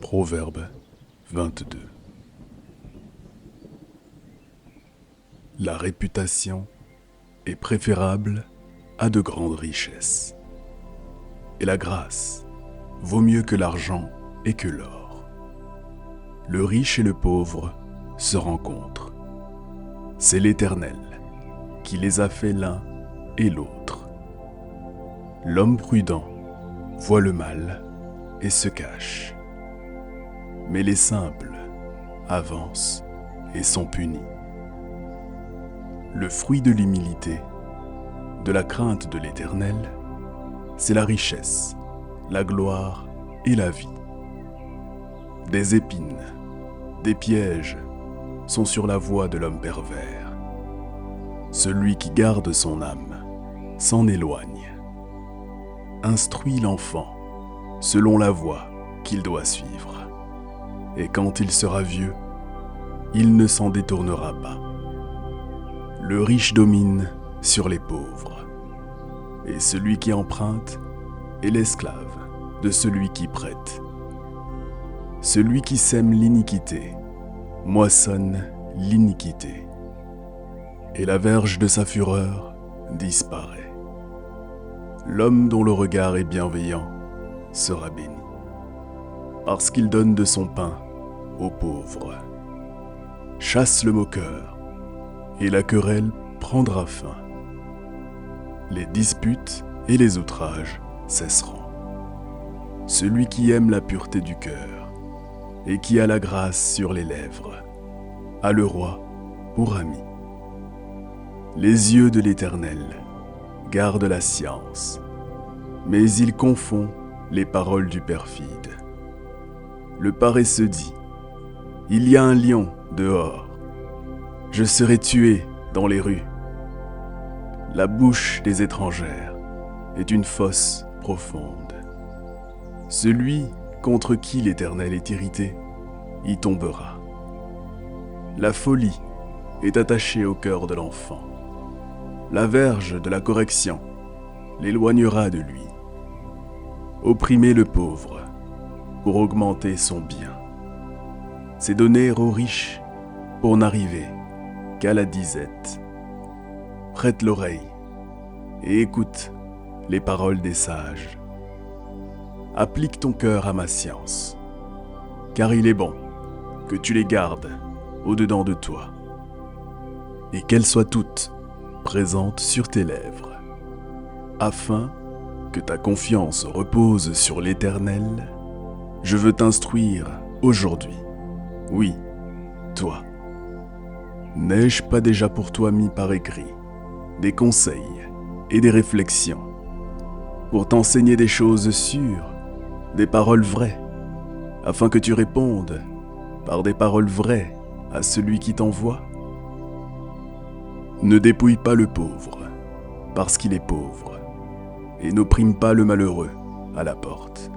Proverbe 22. La réputation est préférable à de grandes richesses, et la grâce vaut mieux que l'argent et que l'or. Le riche et le pauvre se rencontrent. C'est l'Éternel qui les a fait l'un et l'autre. L'homme prudent voit le mal et se cache, mais les simples avancent et sont punis. Le fruit de l'humilité, de la crainte de l'Éternel, c'est la richesse, la gloire et la vie. Des épines, des pièges sont sur la voie de l'homme pervers. Celui qui garde son âme s'en éloigne. Instruis l'enfant selon la voie qu'il doit suivre. Et quand il sera vieux, il ne s'en détournera pas. Le riche domine sur les pauvres, et celui qui emprunte est l'esclave de celui qui prête. Celui qui sème l'iniquité moissonne l'iniquité, et la verge de sa fureur disparaît. L'homme dont le regard est bienveillant sera béni, parce qu'il donne de son pain aux pauvres. Chasse le moqueur, et la querelle prendra fin. Les disputes et les outrages cesseront. Celui qui aime la pureté du cœur, et qui a la grâce sur les lèvres, a le roi pour ami. Les yeux de l'Éternel gardent la science, mais il confond les paroles du perfide. Le paresseux dit: il y a un lion dehors, je serai tué dans les rues. La bouche des étrangères est une fosse profonde. Celui contre qui l'Éternel est irrité y tombera. La folie est attachée au cœur de l'enfant. La verge de la correction l'éloignera de lui. Opprimer le pauvre pour augmenter son bien, c'est donner aux riches pour n'arriver qu'à la disette. Prête l'oreille et écoute les paroles des sages. Applique ton cœur à ma science, car il est bon que tu les gardes au-dedans de toi, et qu'elles soient toutes présentes sur tes lèvres, afin que ta confiance repose sur l'Éternel. Je veux t'instruire aujourd'hui. Oui, toi. N'ai-je pas déjà pour toi mis par écrit des conseils et des réflexions, pour t'enseigner des choses sûres, des paroles vraies, afin que tu répondes par des paroles vraies à celui qui t'envoie? Ne dépouille pas le pauvre, parce qu'il est pauvre, et n'opprime pas le malheureux à la porte,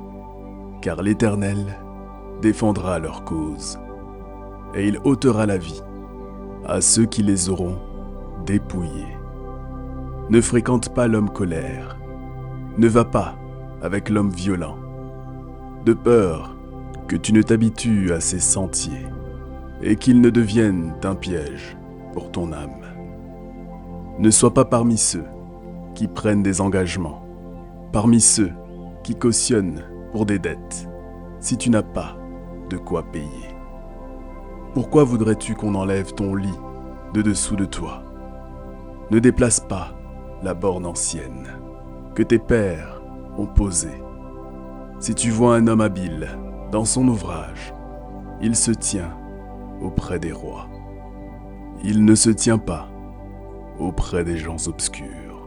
car l'Éternel défendra leur cause, et il ôtera la vie à ceux qui les auront dépouillés. Ne fréquente pas l'homme colère, ne va pas avec l'homme violent, de peur que tu ne t'habitues à ses sentiers, et qu'il ne devienne un piège pour ton âme. Ne sois pas parmi ceux qui prennent des engagements, parmi ceux qui cautionnent pour des dettes, si tu n'as pas de quoi payer. Pourquoi voudrais-tu qu'on enlève ton lit de dessous de toi? Ne déplace pas la borne ancienne que tes pères ont posée. Si tu vois un homme habile dans son ouvrage, il se tient auprès des rois. Il ne se tient pas auprès des gens obscurs.